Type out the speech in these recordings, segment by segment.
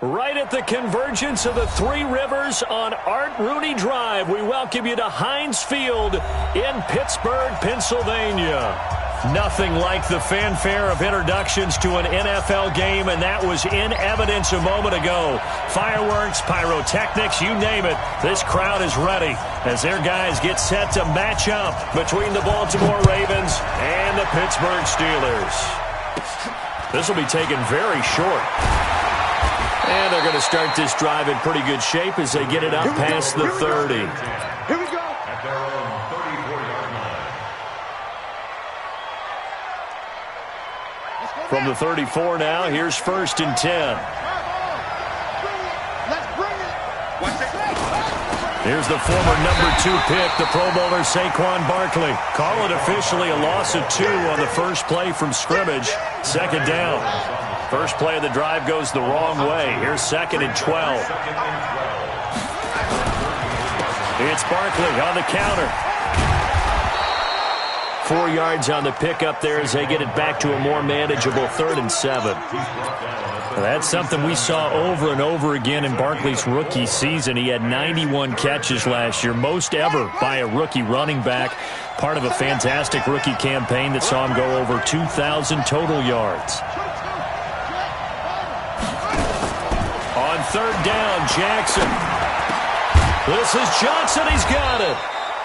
Right at the convergence of the Three Rivers on Art Rooney Drive, we welcome you to Heinz Field in Pittsburgh, Pennsylvania. Nothing like the fanfare of introductions to an NFL game, and that was in evidence a moment ago. Fireworks, pyrotechnics, you name it. This crowd is ready as their guys get set to match up between the Baltimore Ravens and the Pittsburgh Steelers. This will be taken very short. And they're going to start this drive in pretty good shape as they get it up past the 30. Here we go. At their own 34-yard line. From the 34 now, here's 1st and 10. Let's bring it. Here's the former number 2 pick, the Pro Bowler Saquon Barkley. Call it officially a loss of 2 on the first play from scrimmage. 2nd down. First play of the drive goes the wrong way. Here's 2nd and 12. It's Barkley on the counter. 4 yards on the pickup there as they get it back to a more manageable 3rd and 7. Well, that's something we saw over and over again in Barkley's rookie season. He had 91 catches last year, most ever by a rookie running back. Part of a fantastic rookie campaign that saw him go over 2,000 total yards. On 3rd down, Jackson. This is Johnson. He's got it.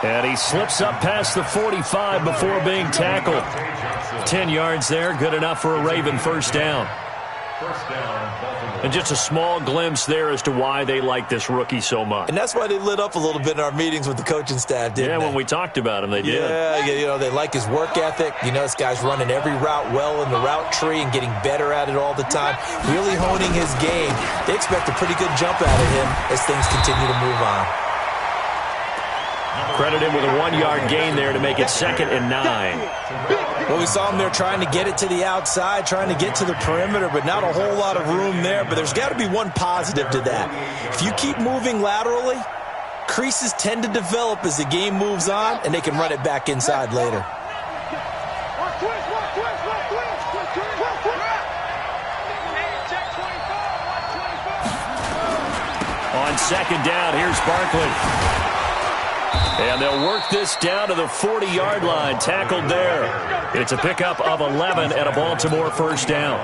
And he slips up past the 45 before being tackled. 10 yards there, good enough for a Raven first down. And just a small glimpse there as to why they like this rookie so much. And that's why they lit up a little bit in our meetings with the coaching staff, didn't they? Yeah, when we talked about him, they did. Yeah, you know, they like his work ethic. You know, this guy's running every route well in the route tree and getting better at it all the time, really honing his game. They expect a pretty good jump out of him as things continue to move on. Credit him with a 1-yard gain there to make it 2nd and 9. Well, we saw him there trying to get it to the outside, trying to get to the perimeter, but not a whole lot of room there. But there's got to be one positive to that. If you keep moving laterally, creases tend to develop as the game moves on, and they can run it back inside later. On 2nd down, here's Barkley. And they'll work this down to the 40-yard line. Tackled there. It's a pickup of 11 and a Baltimore first down.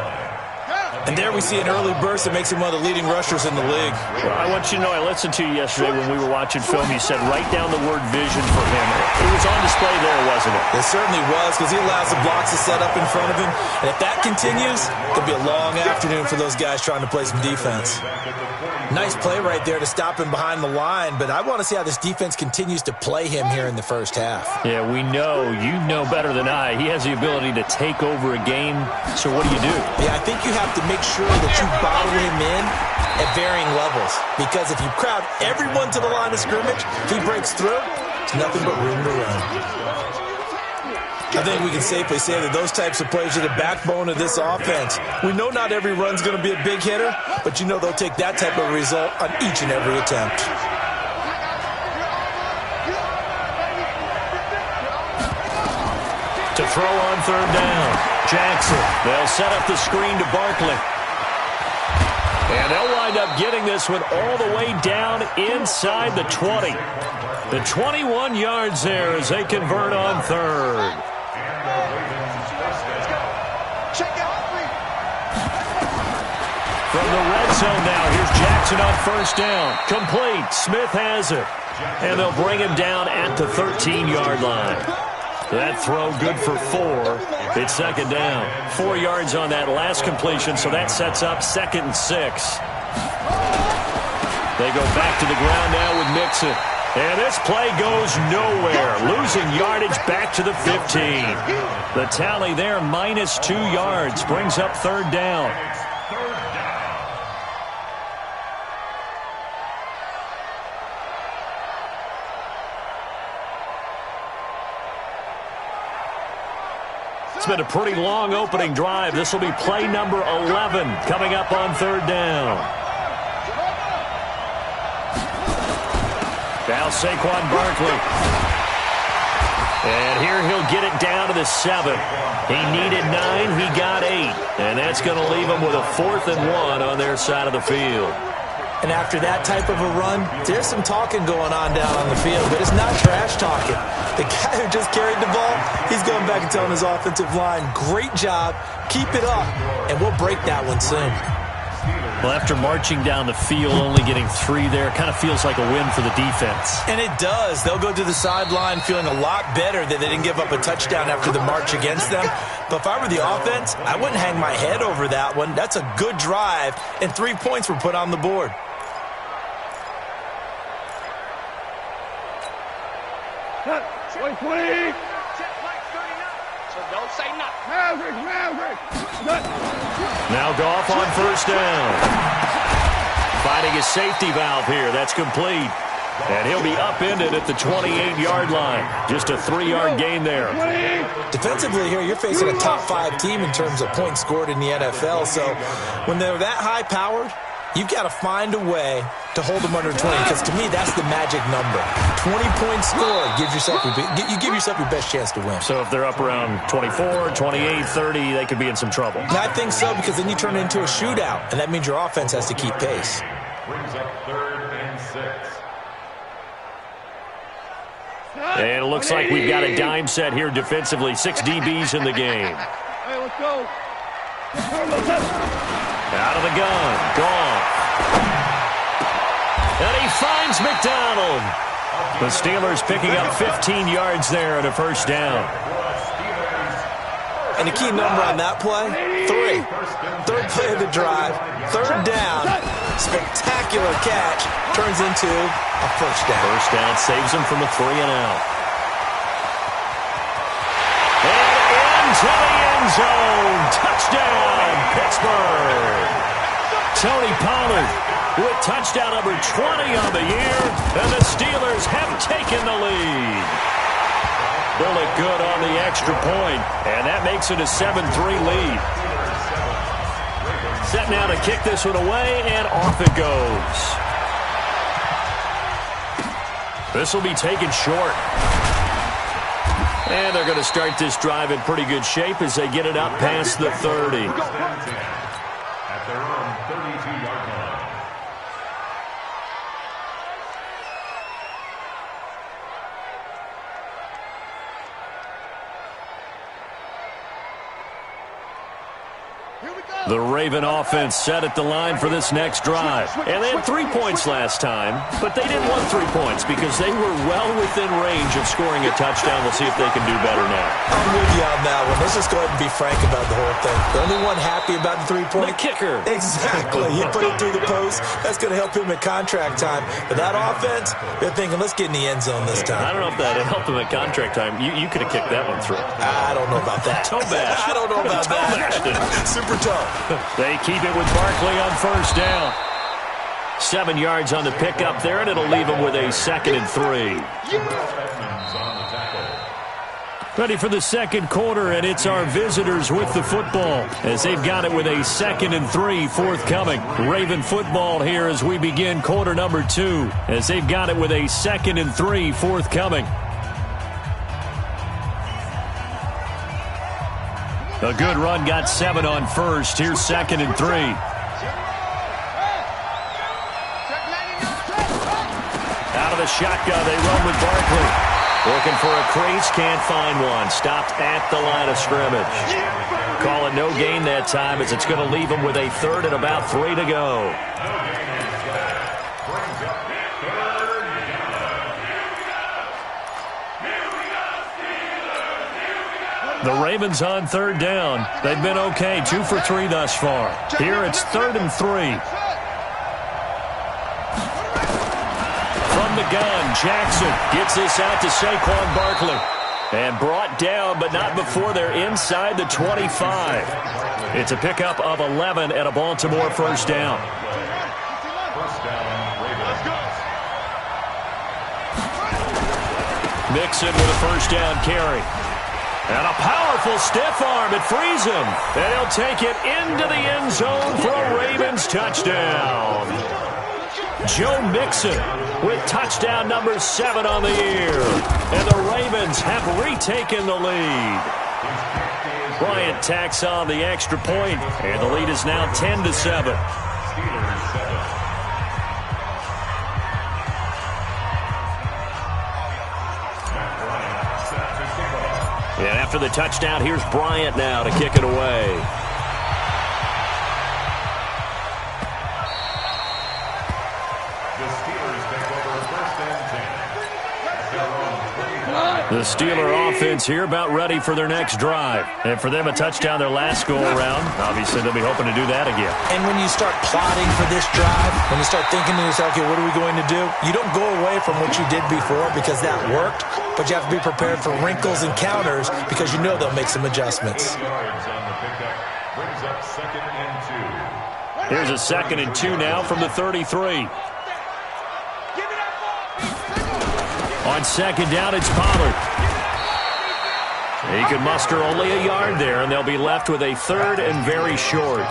And there we see an early burst that makes him one of the leading rushers in the league. Well, I want you to know, I listened to you yesterday when we were watching film. You said write down the word vision for him. It was on display there, wasn't it? It certainly was, because he allows the blocks to set up in front of him. And if that continues, it'll be a long afternoon for those guys trying to play some defense. Nice play right there to stop him behind the line, but I want to see how this defense continues to play him here in the first half. Yeah, we know. You know better than I. He has the ability to take over a game, so what do you do? Yeah, I think you have to make sure that you bottle him in at varying levels, because if you crowd everyone to the line of scrimmage, if he breaks through, it's nothing but room to run. I think we can safely say that those types of plays are the backbone of this offense. We know not every run's going to be a big hitter, but you know they'll take that type of result on each and every attempt. To throw on 3rd down, Jackson. They'll set up the screen to Barkley. And they'll wind up getting this one all the way down inside the 20. The 21 yards there as they convert on 3rd. From the red zone now, here's Jackson on 1st down. Complete. Smith has it. And they'll bring him down at the 13-yard line. That throw good for 4. It's 2nd down. 4 yards on that last completion, so that sets up 2nd and 6. They go back to the ground now with Mixon. And this play goes nowhere. Losing yardage back to the 15. The tally there, -2 yards, brings up 3rd down. It's been a pretty long opening drive. This will be play number 11 coming up on 3rd down. Now Saquon Barkley. And here he'll get it down to the 7. He needed 9. He got 8. And that's going to leave him with a 4th and 1 on their side of the field. And after that type of a run, there's some talking going on down on the field, but it's not trash talking. The guy who just carried the ball, he's going back and telling his offensive line, great job, keep it up, and we'll break that one soon. Well, after marching down the field, only getting 3 there, kind of feels like a win for the defense. And it does. They'll go to the sideline feeling a lot better that they didn't give up a touchdown after the march against them. But if I were the offense, I wouldn't hang my head over that one. That's a good drive, and 3 points were put on the board. Check play 39. So don't say nothing. Now Goff on first down. Finding his safety valve here. That's complete. And he'll be upended at the 28-yard line. Just a 3-yard gain there. Defensively here, you're facing a top 5 team in terms of points scored in the NFL. So when they're that high-powered, you've got to find a way to hold them under 20, because to me, that's the magic number. 20 points scored gives yourself you give yourself your best chance to win. So if they're up around 24, 28, 30, they could be in some trouble. And I think so, because then you turn it into a shootout, and that means your offense has to keep pace. Brings up 3rd and 6. And it looks like we've got a dime set here defensively. 6 DBs in the game. Hey, let's go. Out of the gun. Gone. And he finds McDonald. The Steelers picking up 15 yards there and a first down. And the key number on that play, 3. 3rd play of the drive, 3rd down, spectacular catch, turns into a first down. First down saves him from a 3 and out. And into the end zone. Touchdown, Pittsburgh. Tony Pollard with touchdown number 20 on the year, and the Steelers have taken the lead. Bullet good on the extra point, and that makes it a 7-3 lead. Set now to kick this one away, and off it goes. This will be taken short. And they're going to start this drive in pretty good shape as they get it up past the 30. At their own 32-yard line. The Raven offense set at the line for this next drive. And they had 3 points last time, but they didn't want 3 points because they were well within range of scoring a touchdown. We'll see if they can do better now. I'm with you on that one. Let's just go ahead and be frank about the whole thing. The only one happy about the 3-point? The kicker. Exactly. He put it through the post. That's going to help him at contract time. But that offense, they're thinking, let's get in the end zone this time. I don't know if that helped him at contract time. You could have kicked that one through. I don't know about that. Toe bash. I don't know about that. Super tough. They keep it with Barkley on first down. 7 yards on the pickup there, and it'll leave him with a 2nd and 3. Ready for the second quarter, and it's our visitors with the football as they've got it with a 2nd and 3 forthcoming. Raven football here as we begin quarter number 2 as they've got it with a 2nd and 3 forthcoming. A good run got 7 on first. Here's 2nd and 3. Out of the shotgun, they run with Barkley. Looking for a crease, can't find one. Stopped at the line of scrimmage. Call it no gain that time as it's going to leave them with a 3rd and about 3 to go. The Ravens on 3rd down. They've been okay, 2 for 3 thus far. Here it's 3rd and 3. From the gun, Jackson gets this out to Saquon Barkley. And brought down, but not before they're inside the 25. It's a pickup of 11 at a Baltimore first down. Mixon with a first down carry. And a powerful stiff arm. It frees him. And he'll take it into the end zone for a Ravens touchdown. Joe Mixon with touchdown number 7 on the year. And the Ravens have retaken the lead. Bryant tacks on the extra point, and the lead is now 10-7. And after the touchdown, here's Bryant now to kick it away. The Steeler offense here about ready for their next drive. And for them, a touchdown their last go-around. Obviously, they'll be hoping to do that again. And when you start plotting for this drive, when you start thinking to yourself, okay, what are we going to do? You don't go away from what you did before because that worked, but you have to be prepared for wrinkles and counters because you know they'll make some adjustments. Here's a 2nd and 2 now from the 33. On 2nd down, it's Pollard. He can muster only a yard there, and they'll be left with a 3rd and very short.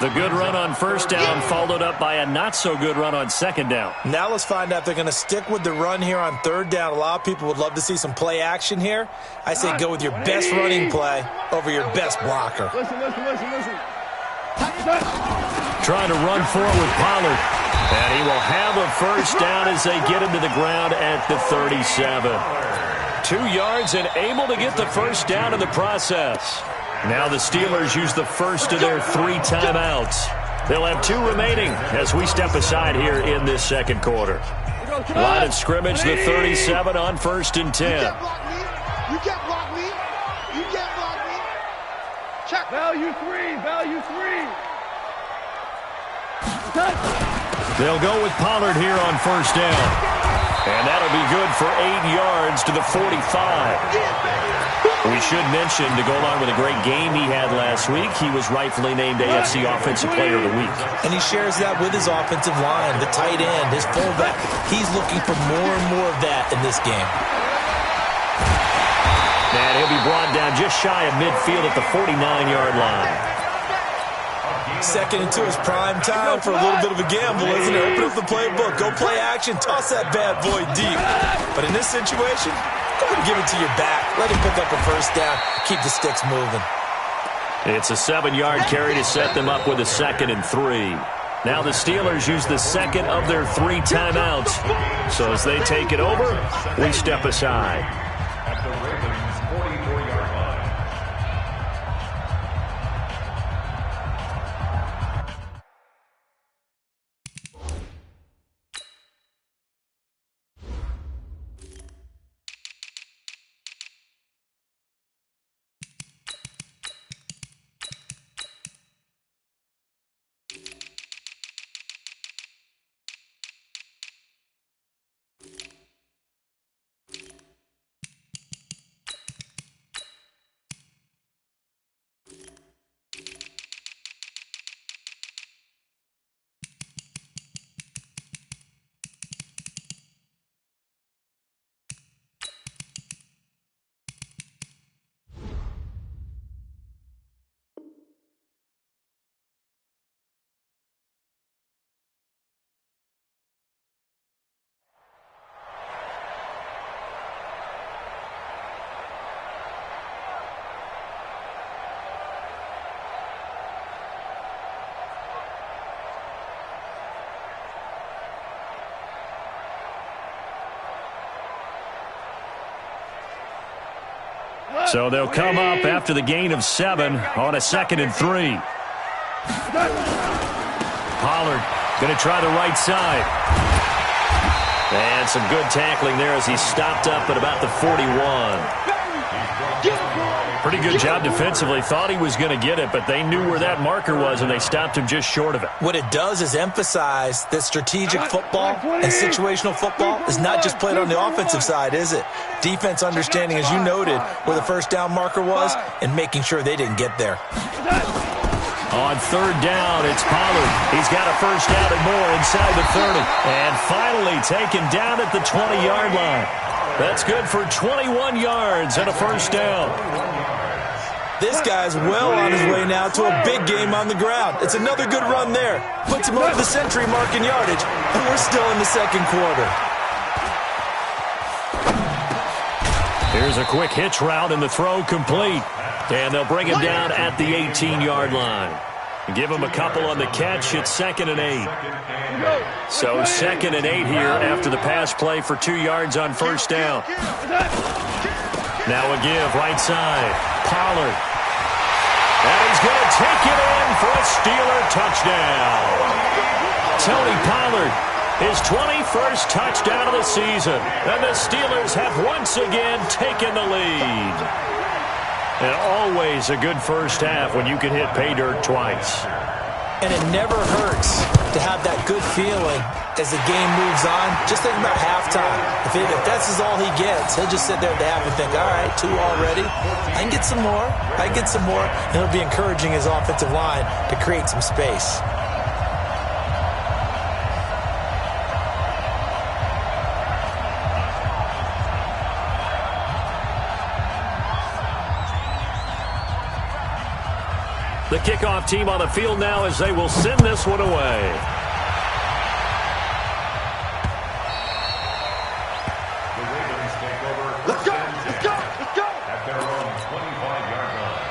The good run on 1st down followed up by a not-so-good run on 2nd down. Now let's find out if they're going to stick with the run here on 3rd down. A lot of people would love to see some play action here. I say go with your best running play over your best blocker. Listen. Trying to run forward with Pollard. And he will have a 1st down as they get him to the ground at the 37. 2 yards and able to get the 1st down in the process. Now the Steelers use the first of their 3 timeouts. They'll have 2 remaining as we step aside here in this 2nd quarter. Line of scrimmage, the 37 on 1st and 10. You can't block me. You can't block me. Check. Value 3. They'll go with Pollard here on 1st down. And that'll be good for 8 yards to the 45. We should mention, to go along with a great game he had last week, he was rightfully named AFC Offensive Player of the Week. And he shares that with his offensive line, the tight end, his fullback. He's looking for more and more of that in this game. And he'll be brought down just shy of midfield at the 49-yard line. 2nd and 2 is prime time for a little bit of a gamble, isn't it? Open up the playbook, go play action, toss that bad boy deep. But in this situation, go ahead and give it to your back. Let him pick up a 1st down, keep the sticks moving. It's a 7-yard carry to set them up with a 2nd and 3. Now the Steelers use the 2nd of their 3 timeouts. So as they take it over, we step aside. At the Ravens' 44-yard line. So they'll come up after the gain of 7 on a 2nd and 3. Pollard going to try the right side. And some good tackling there as he stopped up at about the 41. Pretty good job defensively. Thought he was going to get it, but they knew where that marker was, and they stopped him just short of it. What it does is emphasize that strategic football and situational football is not just played on the offensive side, is it? Defense understanding, as you noted, where the 1st down marker was and making sure they didn't get there. On 3rd down, it's Pollard. He's got a 1st down and more inside the 30. And finally taken down at the 20-yard line. That's good for 21 yards and a 1st down. This guy's well on his way now to a big game on the ground. It's another good run there. Puts him over the century mark in yardage, and we're still in the second quarter. Here's a quick hitch route, and the throw complete. And they'll bring him down at the 18-yard line. Give him a couple on the catch. It's 2nd and 8. So 2nd and 8 here after the pass play for 2 yards on first down. Now a give, right side. Pollard. And he's going to take it in for a Steeler touchdown. Tony Pollard, his 21st touchdown of the season. And the Steelers have once again taken the lead. And always a good first half when you can hit pay dirt twice. And it never hurts to have that good feeling as the game moves on. Just think about halftime. If that's all he gets, he'll just sit there at the half and think, all right, 2 already. I can get some more. I can get some more. And he'll be encouraging his offensive line to create some space. The kickoff team on the field now as they will send this one away. The Ravens take over. Let's go! Let's go! Let's go! At their own 25-yard line.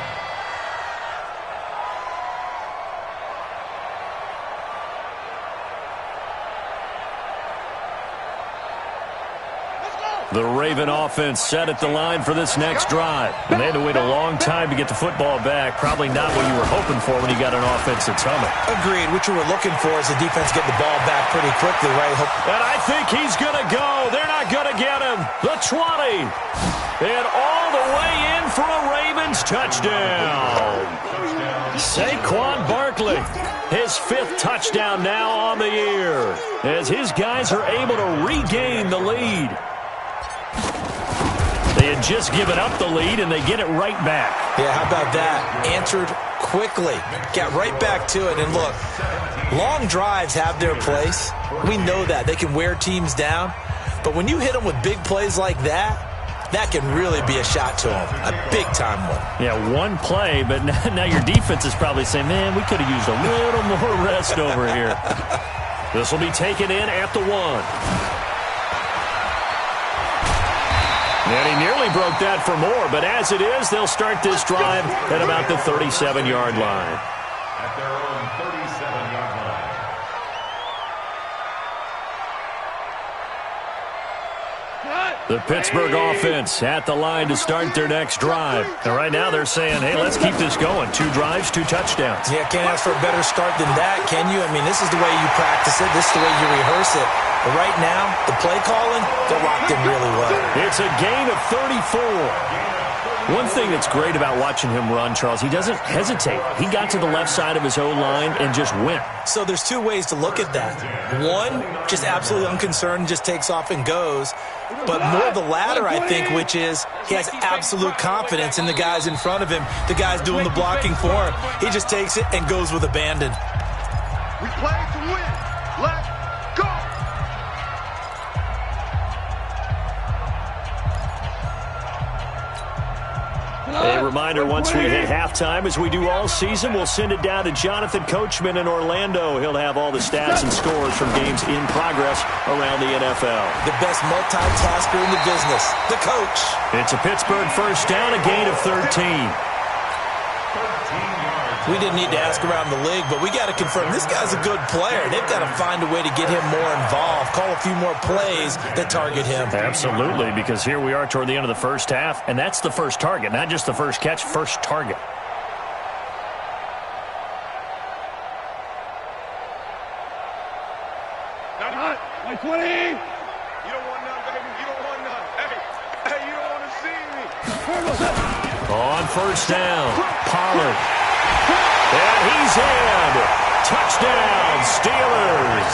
The Raven offense set at the line for this next drive. And they had to wait a long time to get the football back. Probably not what you were hoping for when you got an offense that's humming. Agreed. What you were looking for is the defense getting the ball back pretty quickly, right? And I think he's going to go. They're not going to get him. The 20. And all the way in for a Ravens touchdown. Saquon Barkley, his 5th touchdown now on the year, as his guys are able to regain the lead. They had just given up the lead, and they get it right back. Yeah, how about that? Answered quickly. Got right back to it. And look, long drives have their place. We know that. They can wear teams down. But when you hit them with big plays like that, that can really be a shot to them. A big-time one. Yeah, one play, but now your defense is probably saying, man, we could have used a little more rest over here. This will be taken in at the 1. And he nearly broke that for more, but as it is, they'll start this drive at about the 37-yard line. At their own 37-yard line. The Pittsburgh offense at the line to start their next drive. And right now they're saying, hey, let's keep this going. 2 drives, 2 touchdowns. Yeah, can't ask for a better start than that, can you? I mean, this is the way you practice it. This is the way you rehearse it. But right now, the play calling, they're locked in really well. It's a gain of 34. One thing that's great about watching him run, Charles, he doesn't hesitate. He got to the left side of his O-line and just went. So there's 2 ways to look at that. One, just absolutely unconcerned, just takes off and goes. But more the latter, I think, which is he has absolute confidence in the guys in front of him, the guys doing the blocking for him. He just takes it and goes with abandon. We play to win. Let's go. A reminder, once we hit halftime, as we do all season, we'll send it down to Jonathan Coachman in Orlando. He'll have all the stats and scores from games in progress around the NFL. The best multitasker in the business, the coach. It's a Pittsburgh first down, a gain of 13. We didn't need to ask around the league, but we got to confirm this guy's a good player. They've got to find a way to get him more involved, call a few more plays that target him. Absolutely, because here we are toward the end of the first half, and that's the first target, not just the first catch, first target. Like 20. You don't want none, baby. You don't want none. Hey, you don't want to see me. On first down, Pollard. And he's in. Touchdown, Steelers.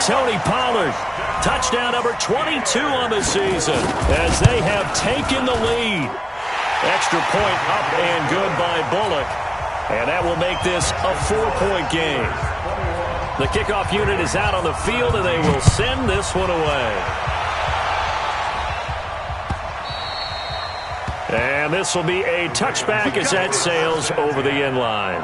Tony Pollard, touchdown number 22 on the season as they have taken the lead. Extra point up and good by Bullock. And that will make this a 4-point game. The kickoff unit is out on the field, and they will send this one away. And this will be a touchback as that sails over the end line.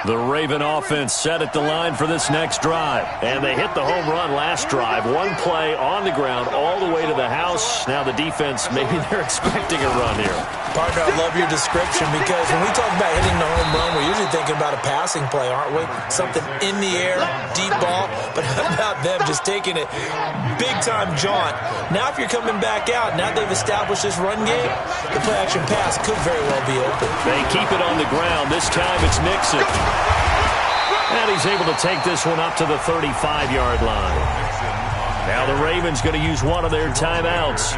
The Raven offense set at the line for this next drive. And they hit the home run last drive. One play on the ground all the way to the house. Now the defense, maybe they're expecting a run here. Partner, I love your description because when we talk about hitting the home run, we're usually thinking about a passing play, aren't we? Something in the air, deep ball. But how about them just taking it big-time jaunt? Now if you're coming back out, now they've established this run game, the play-action pass could very well be open. They keep it on the ground. This time it's Mixon. And he's able to take this one up to the 35-yard line. Now the Ravens going to use one of their timeouts,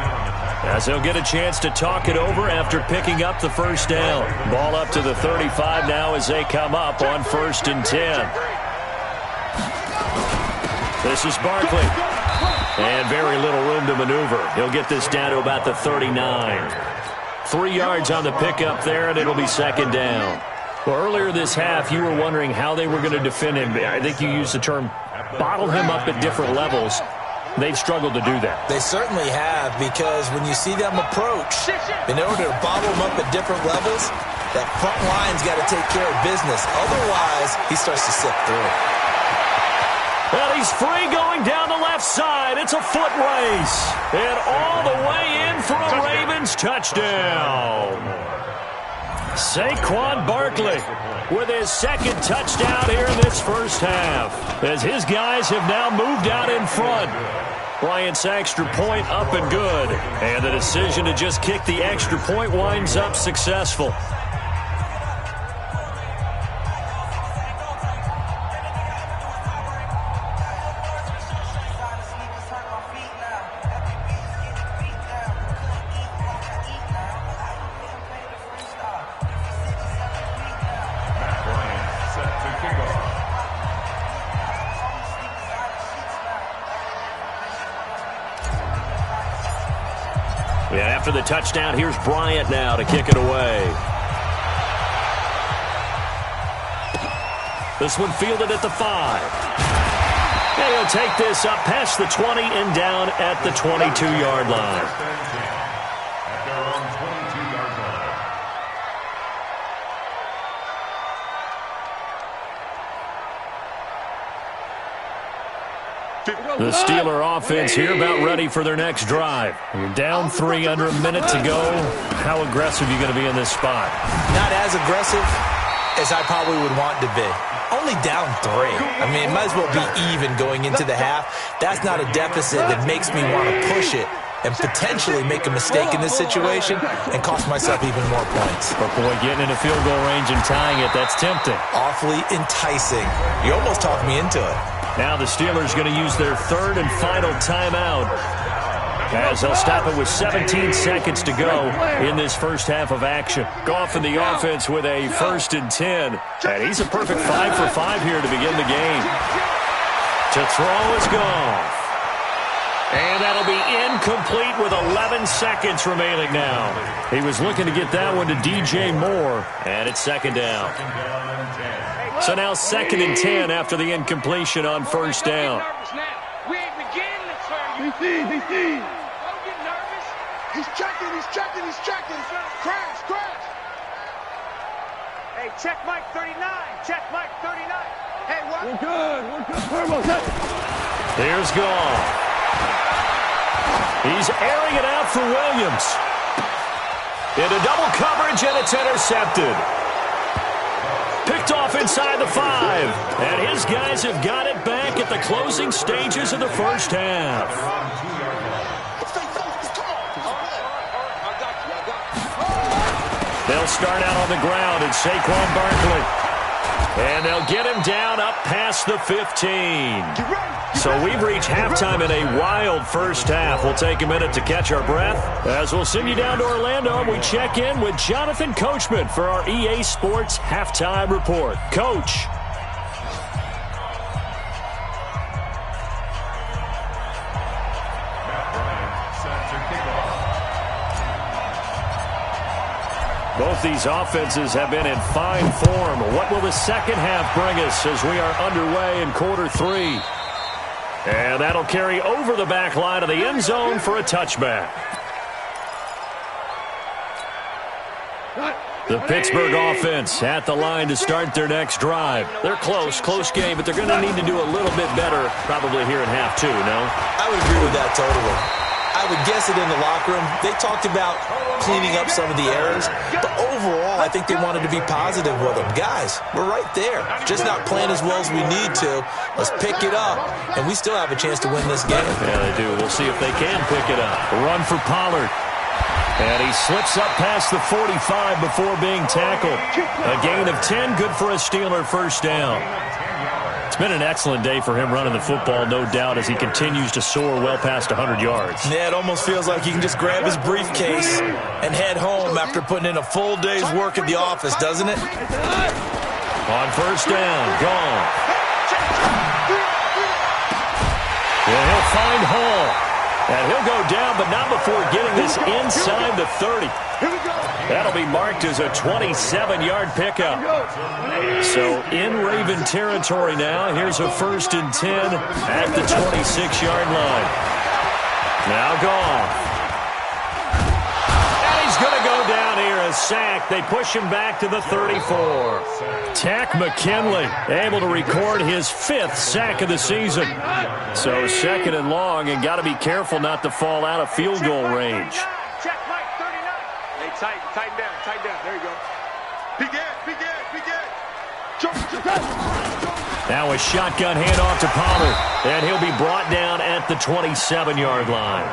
as they'll get a chance to talk it over after picking up the first down. Ball up to the 35 now as they come up on 1st and 10. This is Barkley. And very little room to maneuver. He'll get this down to about the 39. 3 yards on the pickup there, and it'll be 2nd down. Well, earlier this half, you were wondering how they were going to defend him. I think you used the term bottle him up at different levels. They've struggled to do that. They certainly have, because when you see them approach, in order to bottle him up at different levels, that front line's got to take care of business. Otherwise, he starts to slip through. Well, he's free going down the left side. It's a foot race. And all the way in for a Ravens touchdown. Saquon Barkley with his 2nd touchdown here in this first half, as his guys have now moved out in front. Bryant's extra point up and good, and the decision to just kick the extra point winds up successful. After the touchdown, here's Bryant now to kick it away. This one fielded at the 5. And he'll take this up past the 20 and down at the 22-yard line. At their own 22-yard line. The Steeler offense here about ready for their next drive. You're down 3 under a minute to go. How aggressive are you going to be in this spot? Not as aggressive as I probably would want to be. Only down 3. I mean, it might as well be even going into the half. That's not a deficit that makes me want to push it and potentially make a mistake in this situation and cost myself even more points. But boy, getting in a field goal range and tying it, that's tempting. Awfully enticing. You almost talked me into it. Now the Steelers going to use their 3rd and final timeout, as they'll stop it with 17 seconds to go in this first half of action. Goff in the offense with a 1st and 10. And he's a perfect 5 for 5 here to begin the game. To throw is Goff. And that'll be incomplete with 11 seconds remaining now. He was looking to get that one to DJ Moore, and it's 2nd down. So now 2nd and 10 after the incompletion on 1st down. We ain't beginning, sir. He's don't get nervous. He's checking. Crash. Hey, check Mike 39. Hey, what? We're good. Here's Goff. He's airing it out for Williams. Into double coverage, and it's intercepted. Picked off inside the 5. And his guys have got it back at the closing stages of the first half. They'll start out on the ground, and Saquon Barkley. And they'll get him down up past the 15. So we've reached halftime in a wild first half. We'll take a minute to catch our breath as we'll send you down to Orlando, and we check in with Jonathan Coachman for our EA Sports Halftime Report. Coach. Both these offenses have been in fine form. What will the second half bring us as we are underway in quarter 3? And that'll carry over the back line of the end zone for a touchback. The Pittsburgh offense at the line to start their next drive. They're close game, but they're going to need to do a little bit better probably here in half two, no? I would agree with that totally. I would guess it in the locker room. They talked about cleaning up some of the errors, but overall, I think they wanted to be positive with them. Guys, we're right there. Just not playing as well as we need to. Let's pick it up, and we still have a chance to win this game. Yeah, they do. We'll see if they can pick it up. A run for Pollard. And he slips up past the 45 before being tackled. A gain of 10, good for a Steeler first down. It's been an excellent day for him running the football, no doubt, as he continues to soar well past 100 yards. Yeah, it almost feels like he can just grab his briefcase and head home after putting in a full day's work at the office, doesn't it? On first down, gone. And he'll find Hall. And he'll go down, but not before getting this inside the 30. That'll be marked as a 27-yard pickup. So in Raven territory now. Here's a 1st and 10 at the 26-yard line. Now gone. And he's going to go down here, a sack. They push him back to the 34. Tack McKinley able to record his 5th sack of the season. So 2nd and long, and got to be careful not to fall out of field goal range. Check Mike 39. Hey, tighten down. There you go. Begin. Now a shotgun handoff to Pollard, and he'll be brought down at the 27-yard line.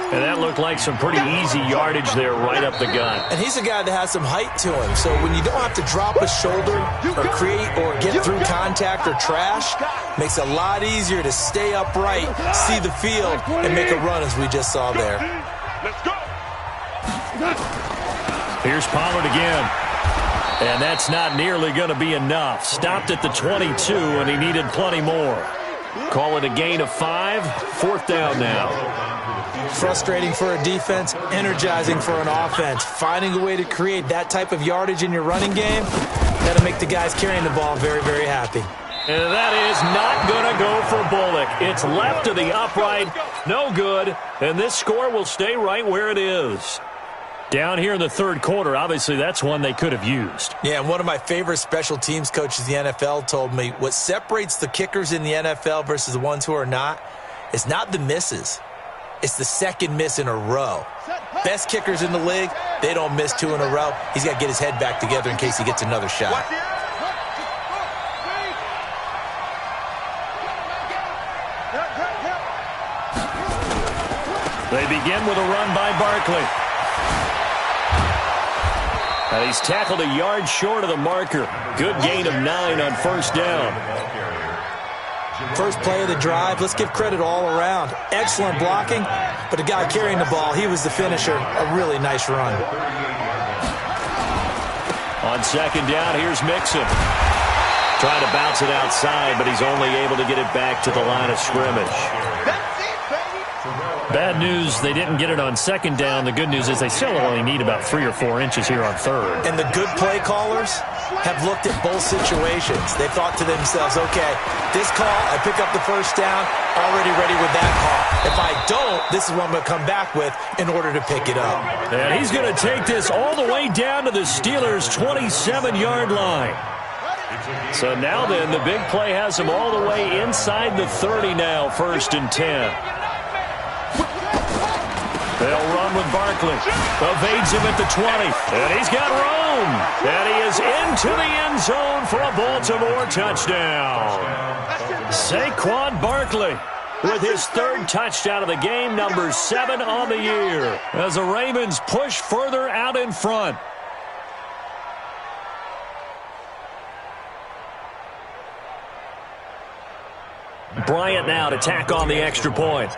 And that looked like some pretty easy yardage there right up the gut. And he's a guy that has some height to him. So when you don't have to drop a shoulder or create or get through contact or trash, makes it a lot easier to stay upright, see the field, and make a run as we just saw there. Let's go. Here's Pollard again. And that's not nearly going to be enough. Stopped at the 22, and he needed plenty more. Call it a gain of 5. 4th down now. Frustrating for a defense, energizing for an offense. Finding a way to create that type of yardage in your running game, that'll make the guys carrying the ball very, very happy. And that is not going to go for Bullock. It's left to the upright. No good. And this score will stay right where it is. Down here in the 3rd quarter, obviously that's one they could have used. Yeah, and one of my favorite special teams coaches in the NFL told me what separates the kickers in the NFL versus the ones who are not is not the misses. It's the 2nd miss in a row. Best kickers in the league, they don't miss 2 in a row. He's got to get his head back together in case he gets another shot. They begin with a run by Barkley. And he's tackled a yard short of the marker. Good gain of 9 on first down. First play of the drive, let's give credit all around. Excellent blocking, but the guy carrying the ball, he was the finisher. A really nice run. On second down, here's Mixon. Trying to bounce it outside, but he's only able to get it back to the line of scrimmage. Bad news, they didn't get it on second down. The good news is they still only need about 3 or 4 inches here on third. And the good play callers have looked at both situations. They thought to themselves, okay, this call, I pick up the first down, already ready with that call. If I don't, this is what I'm going to come back with in order to pick it up. And he's going to take this all the way down to the Steelers' 27-yard line. So now then, the big play has him all the way inside the 30 now, 1st and 10. They'll run with Barkley. Evades him at the 20. And he's got room. And he is into the end zone for a Baltimore touchdown. Saquon Barkley with his 3rd touchdown of the game, number 7 on the year, as the Ravens push further out in front. Bryant now to tack on the extra point.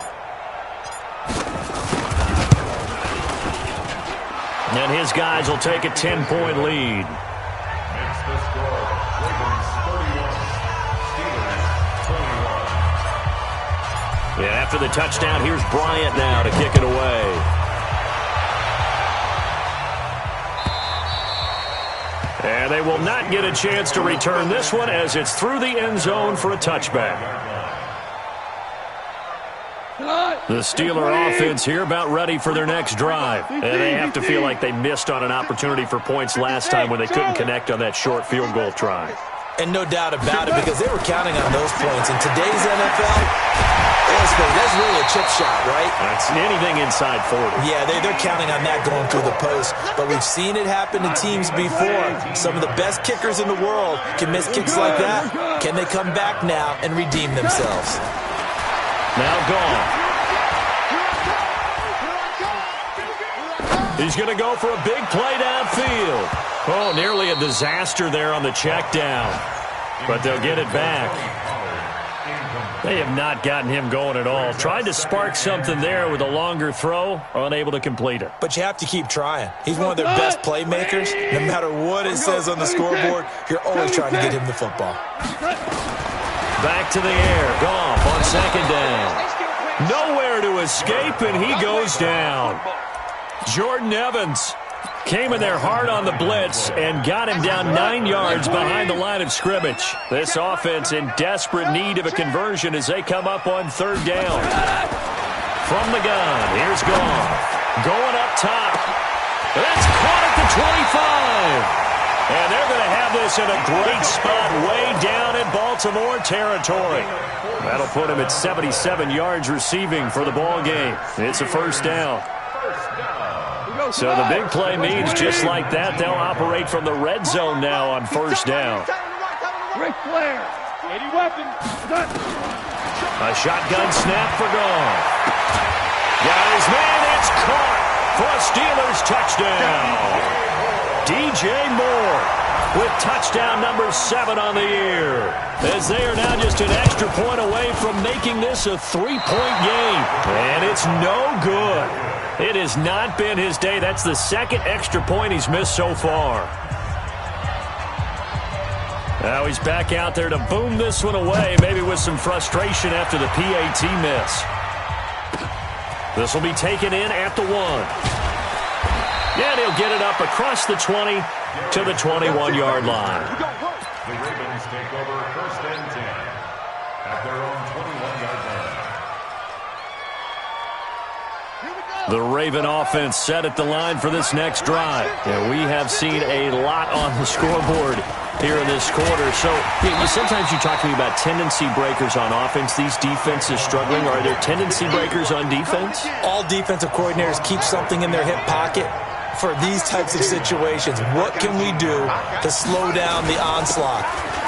And his guys will take a 10-point lead. Makes the score. Ravens 31, Steelers 21. And after the touchdown, here's Bryant now to kick it away. And they will not get a chance to return this one as it's through the end zone for a touchback. The Steeler offense here about ready for their next drive. And they have to feel like they missed on an opportunity for points last time when they couldn't connect on that short field goal try. And no doubt about it, because they were counting on those points. In today's NFL, that's really a chip shot, right? That's anything inside 40. Yeah, they're counting on that going through the post. But we've seen it happen to teams before. Some of the best kickers in the world can miss kicks like that. Can they come back now and redeem themselves? Now gone. He's going to go for a big play downfield. Oh, nearly a disaster there on the check down. But they'll get it back. They have not gotten him going at all. Tried to spark something there with a longer throw, unable to complete it. But you have to keep trying. He's one of their best playmakers. No matter what it says on the scoreboard, you're always trying to get him the football. Back to the air. Goff on second down. Nowhere to escape, and he goes down. Jordan Evans came in there hard on the blitz and got him down 9 yards behind the line of scrimmage. This offense in desperate need of a conversion as they come up on third down. From the gun, here's Goff. Going up top. It's caught at the 25. And they're going to have this in a great spot way down in Baltimore territory. That'll put him at 77 yards receiving for the ball game. It's a first down. So the big play means just like that, they'll operate from the red zone now on first down. Ric Flair, 80 weapons. A shotgun snap for Goff. Got his man, it's caught for a Steelers touchdown. DJ Moore with touchdown number 7 on the year. As they are now just an extra point away from making this a 3-point game. And it's no good. It has not been his day. That's the second extra point he's missed so far. Now he's back out there to boom this one away, maybe with some frustration after the PAT miss. This will be taken in at the 1. And he'll get it up across the 20 to the 21-yard line. The Ravens take over first and 10 at their own 21-yard line. The Raven offense set at the line for this next drive. And we have seen a lot on the scoreboard here in this quarter. So sometimes you talk to me about tendency breakers on offense. These defenses struggling. Are there tendency breakers on defense? All defensive coordinators keep something in their hip pocket for these types of situations. What can we do to slow down the onslaught?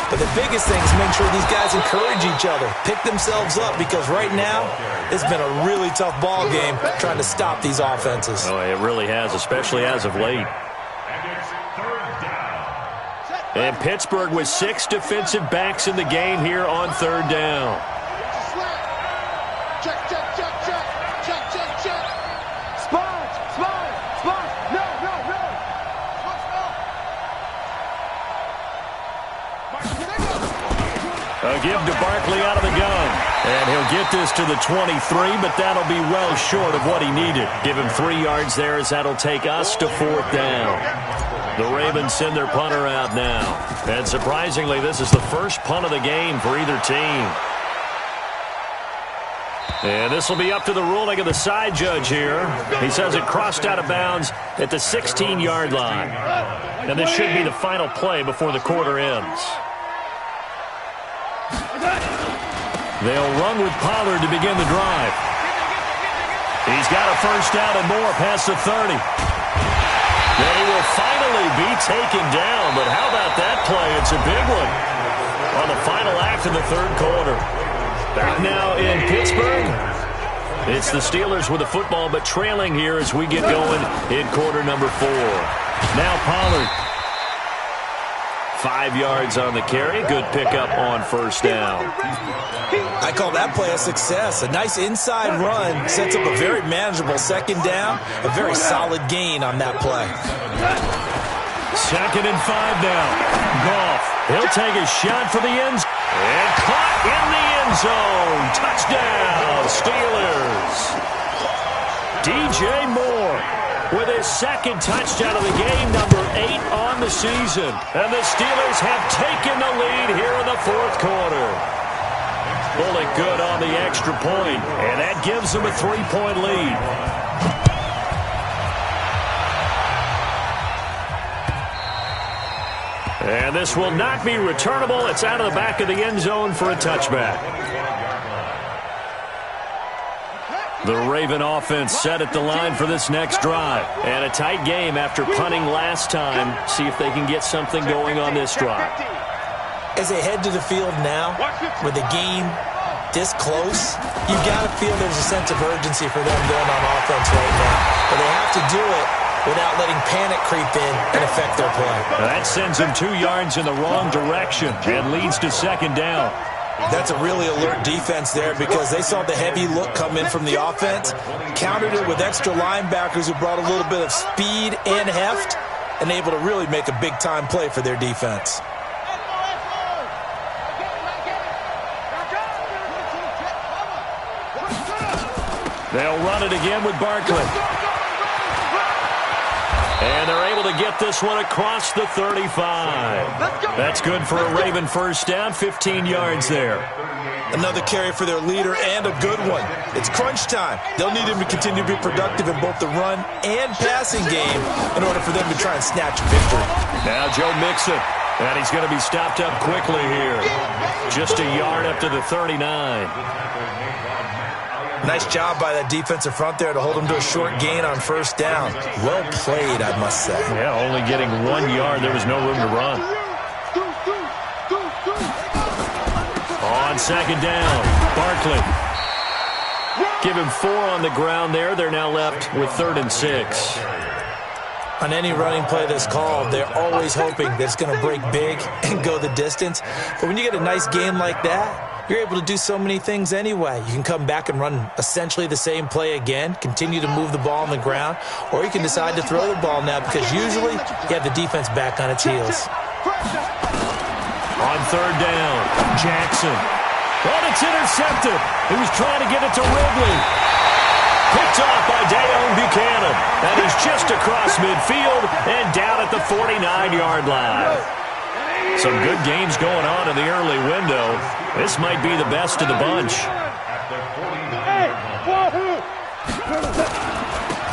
But the biggest thing is make sure these guys encourage each other, pick themselves up, because right now it's been a really tough ball game trying to stop these offenses. Oh, it really has, especially as of late. And it's third down. And Pittsburgh with 6 defensive backs in the game here on third down. Check, check, check, check. Check, check, check. Spot, spot, spot. No, no, no. A give to Barkley out of the gun. And he'll get this to the 23, but that'll be well short of what he needed. Give him 3 yards there as that'll take us to fourth down. The Ravens send their punter out now. And surprisingly, this is the first punt of the game for either team. And this will be up to the ruling of the side judge here. He says it crossed out of bounds at the 16-yard line. And this should be the final play before the quarter ends. They'll run with Pollard to begin the drive. He's got a first down and more past the 30. Then he will finally be taken down. But how about that play? It's a big one on the final act of the third quarter. Back now in Pittsburgh. It's the Steelers with the football, but trailing here as we get going in quarter number 4. Now Pollard. 5 yards on the carry. Good pickup on first down. I call that play a success. A nice inside run sets up a very manageable second down. A very solid gain on that play. 2nd and 5 now. Goff. He'll take a shot for the end zone. And caught in the end zone. Touchdown, Steelers. DJ Moore with his 2nd touchdown of the game, number 8 on the season. And the Steelers have taken the lead here in the 4th quarter. Bullock good on the extra point, and that gives them a 3-point lead. And this will not be returnable. It's out of the back of the end zone for a touchback. The Raven offense set at the line for this next drive. And a tight game after punting last time. See if they can get something going on this drive. As they head to the field now, with the game this close, you've got to feel there's a sense of urgency for them going on offense right now. But they have to do it without letting panic creep in and affect their play. That sends them 2 yards in the wrong direction and leads to second down. That's a really alert defense there because they saw the heavy look come in from the offense, countered it with extra linebackers who brought a little bit of speed and heft, and able to really make a big-time play for their defense. They'll run it again with Barkley. And they're able to get this one across the 35. That's good for a Raven first down, 15 yards there. Another carry for their leader and a good one. It's crunch time. They'll need him to continue to be productive in both the run and passing game in order for them to try and snatch a victory. Now Joe Mixon. And he's going to be stopped up quickly here. Just a yard up to the 39. Nice job by that defensive front there to hold him to a short gain on first down. Well played, I must say. Yeah, only getting 1 yard. There was no room to run. On second down, Barkley. Give him 4 on the ground there. They're now left with 3rd and 6. On any running play that's called, they're always hoping that it's going to break big and go the distance. But when you get a nice game like that, you're able to do so many things anyway. You can come back and run essentially the same play again, continue to move the ball on the ground, or you can decide to throw the ball now because usually you have the defense back on its heels. On third down, Jackson. Oh, it's intercepted. He was trying to get it to Ridley. Picked off by Dayon Buchanan. That is just across midfield and down at the 49-yard line. Some good games going on in the early window. This might be the best of the bunch.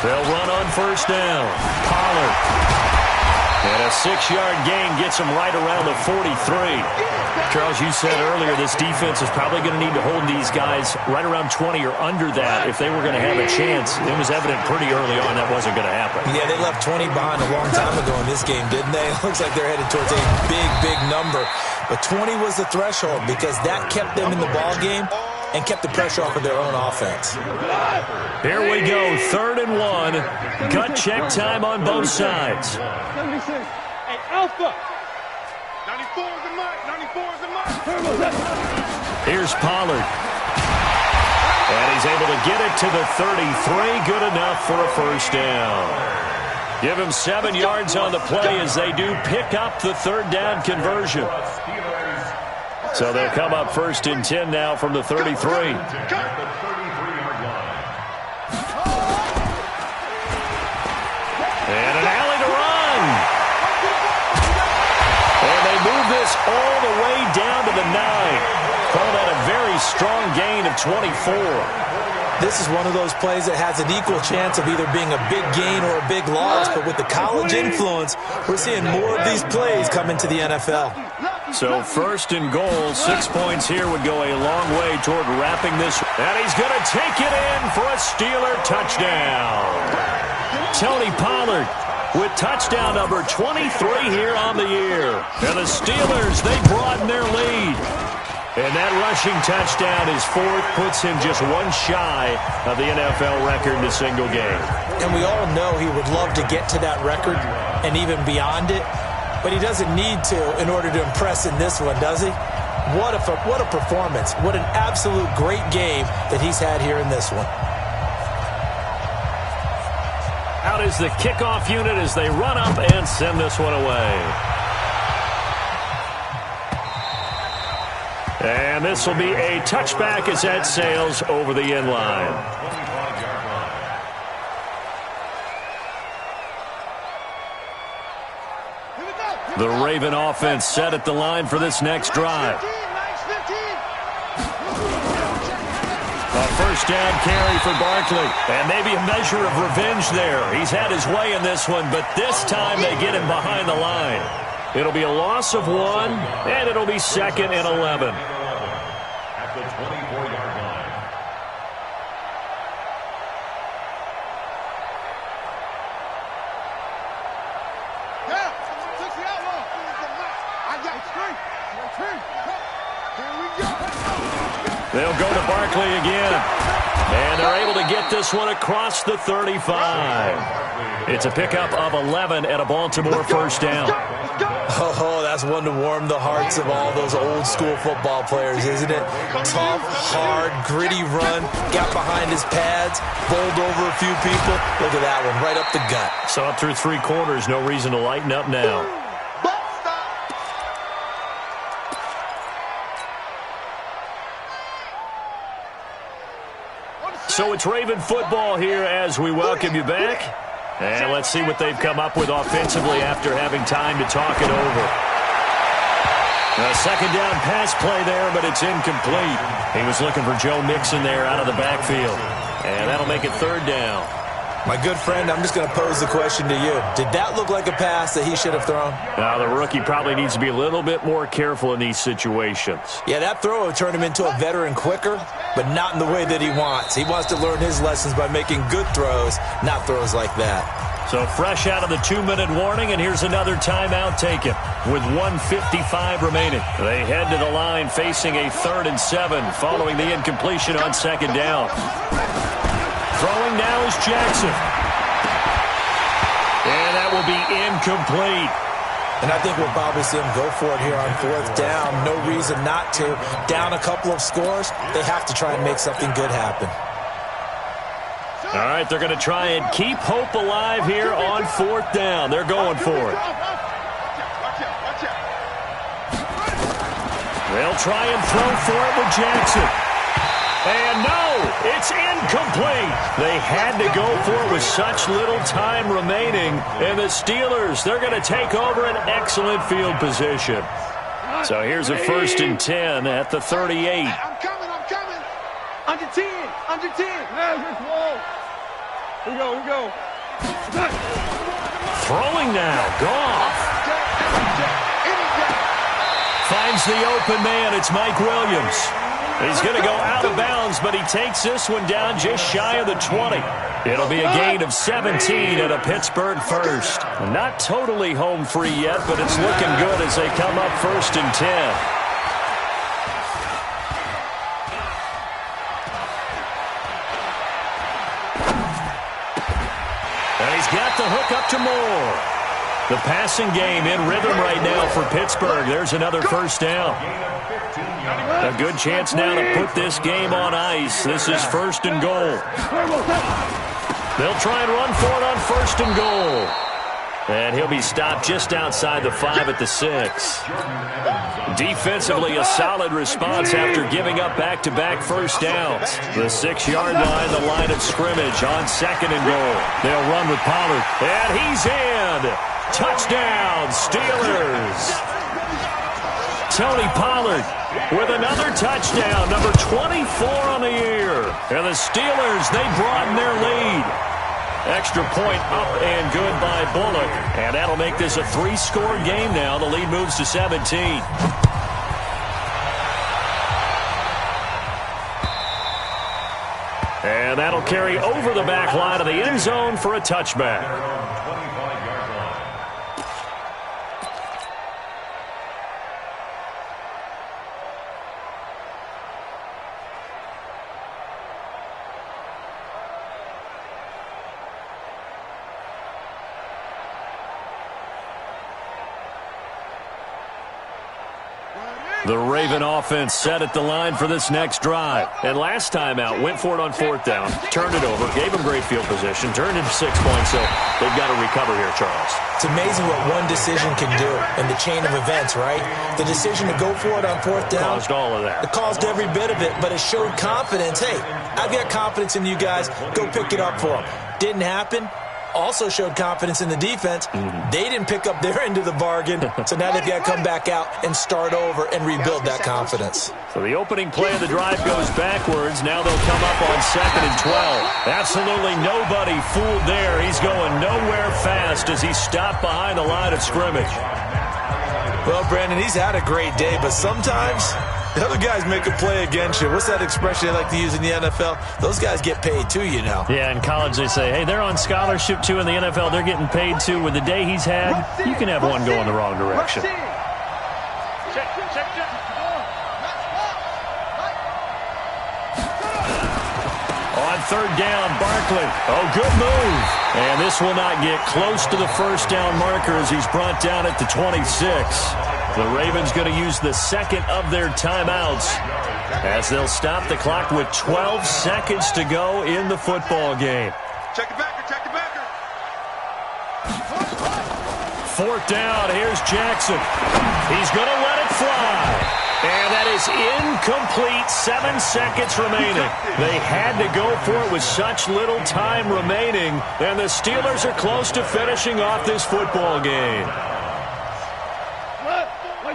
They'll run on first down. Pollard. And a 6-yard gain gets him right around the 43. Charles, you said earlier this defense is probably going to need to hold these guys right around 20 or under that if they were going to have a chance. It was evident pretty early on that wasn't going to happen. Yeah, they left 20 behind a long time ago in this game, didn't they? It looks like they're headed towards a big, big number. But 20 was the threshold because that kept them in the ball game and kept the pressure off of their own offense. Here we go, 3rd and 1. Gut check time on both sides. 76. Hey, Alpha. 94 is the mark. 94 is the mark. Here's Pollard. And he's able to get it to the 33. Good enough for a first down. Give him 7 yards on the play as they do pick up the 3rd down conversion. So they'll come up 1st and 10 now from the 33. And an alley to run. And they move this all the way down to the 9. Call that a very strong gain of 24. This is one of those plays that has an equal chance of either being a big gain or a big loss. But with the college influence, we're seeing more of these plays come into the NFL. So 1st and goal, 6 points here would go a long way toward wrapping this. And he's going to take it in for a Steeler touchdown. Tony Pollard with touchdown number 23 here on the year. And the Steelers, they broaden their lead. And that rushing touchdown is 4th, puts him just 1 shy of the NFL record in a single game. And we all know he would love to get to that record and even beyond it. But he doesn't need to in order to impress in this one, does he? What a performance. What an absolute great game that he's had here in this one. Out is the kickoff unit as they run up and send this one away. And this will be a touchback as that sails over the end line. The Raven offense set at the line for this next drive. A first down carry for Barkley. And maybe a measure of revenge there. He's had his way in this one, but this time they get him behind the line. It'll be a loss of 1, and it'll be 2nd and 11. At the 24-yard line. Yeah, took the outlaw. I got strength. Here we go. They'll go to Barkley again. And they're able to get this one across the 35. It's a pickup of 11 at a Baltimore first down. Oh, that's one to warm the hearts of all those old-school football players, isn't it? Tough, hard, gritty run, got behind his pads, bowled over a few people. Look at that one, right up the gut. So up through 3 quarters, no reason to lighten up now. So it's Raven football here as we welcome you back. And let's see what they've come up with offensively after having time to talk it over. A second down pass play there, but it's incomplete. He was looking for Joe Mixon there out of the backfield. And that'll make it 3rd down. My good friend, I'm just going to pose the question to you. Did that look like a pass that he should have thrown? Now, the rookie probably needs to be a little bit more careful in these situations. Yeah, that throw would turn him into a veteran quicker, but not in the way that he wants. He wants to learn his lessons by making good throws, not throws like that. So fresh out of the 2-minute warning, and here's another timeout taken with 1:55 remaining. They head to the line facing a 3rd and 7 following the incompletion on 2nd down. Throwing now is Jackson. And that will be incomplete. And I think we'll probably see him go for it here on 4th down. No reason not to. Down a couple of scores, they have to try and make something good happen. All right, they're going to try and keep hope alive here on 4th down. They're going for it. They'll try and throw for it with Jackson. And no, it's incomplete. They had to go for it with such little time remaining. And the Steelers, they're going to take over an excellent field position. So here's a 1st and 10 at the 38. I'm coming. Under 10. Here we go. Throwing now, Goff. Finds the open man, it's Mike Williams. He's going to go out of bounds, but he takes this one down just shy of the 20. It'll be a gain of 17 at a Pittsburgh first. Not totally home free yet, but it's looking good as they come up 1st and 10. And he's got the hook up to Moore. The passing game in rhythm right now for Pittsburgh. There's another 1st down. A good chance now to put this game on ice. This is 1st and goal. They'll try and run for it on 1st and goal. And he'll be stopped just outside the 5 at the 6. Defensively, a solid response after giving up back-to-back first downs. The 6-yard line, the line of scrimmage on 2nd and goal. They'll run with Pollard. And he's in. Touchdown, Steelers. Tony Pollard with another touchdown, number 24 on the year. And the Steelers, they broaden their lead. Extra point up and good by Bullock. And that'll make this a 3-score game now. The lead moves to 17. And that'll carry over the back line of the end zone for a touchback. The Raven offense set at the line for this next drive. And last time out, went for it on 4th down, turned it over, gave them great field position, turned it to 6 points. So they've got to recover here, Charles. It's amazing what one decision can do in the chain of events, right? The decision to go for it on 4th down. Caused all of that. It caused every bit of it, but it showed confidence. Hey, I've got confidence in you guys. Go pick it up for them. Didn't happen. also showed confidence in the defense. They didn't pick up their end of the bargain, so now they've got to come back out and start over and rebuild that confidence. So the opening play of the drive goes backwards. Now they'll come up on 2nd and 12. Absolutely nobody fooled there. He's going nowhere fast as he stopped behind the line of scrimmage. Well, Brandon, he's had a great day, but sometimes the other guys make a play against you. What's that expression they like to use in the NFL? Those guys get paid too, you know. Yeah, in college they say, hey, they're on scholarship too. In the NFL, they're getting paid too. With the day he's had, you can have one go in the wrong direction. On 3rd down, Barkley. Oh, good move. And this will not get close to the first down marker as he's brought down at the 26. The Ravens going to use the second of their timeouts as they'll stop the clock with 12 seconds to go in the football game. Check it backer, check it backer. 4th down, here's Jackson. He's going to let it fly. And that is incomplete. 7 seconds remaining. They had to go for it with such little time remaining. And the Steelers are close to finishing off this football game.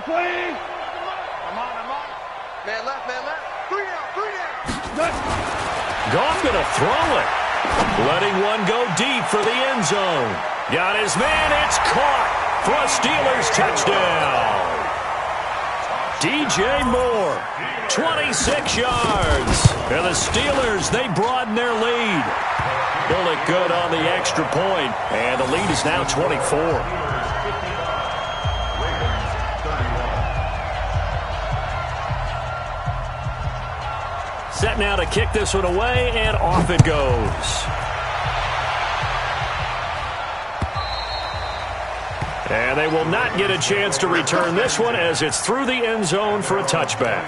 Play. I'm on. Man left. 3 down. Goff going to throw it. Letting one go deep for the end zone. Got his man. It's caught for a Steelers touchdown. DJ Moore, 26 yards. And the Steelers, they broaden their lead. Pull it good on the extra point. And the lead is now 24. Set now to kick this one away, and off it goes. And they will not get a chance to return this one as it's through the end zone for a touchback.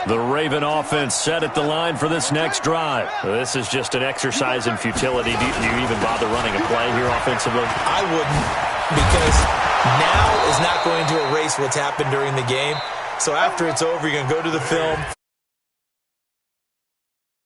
The Raven offense set at the line for this next drive. This is just an exercise in futility. Do you even bother running a play here offensively? I wouldn't, because now is not going to erase what's happened during the game. So after it's over, you're going to go to the film.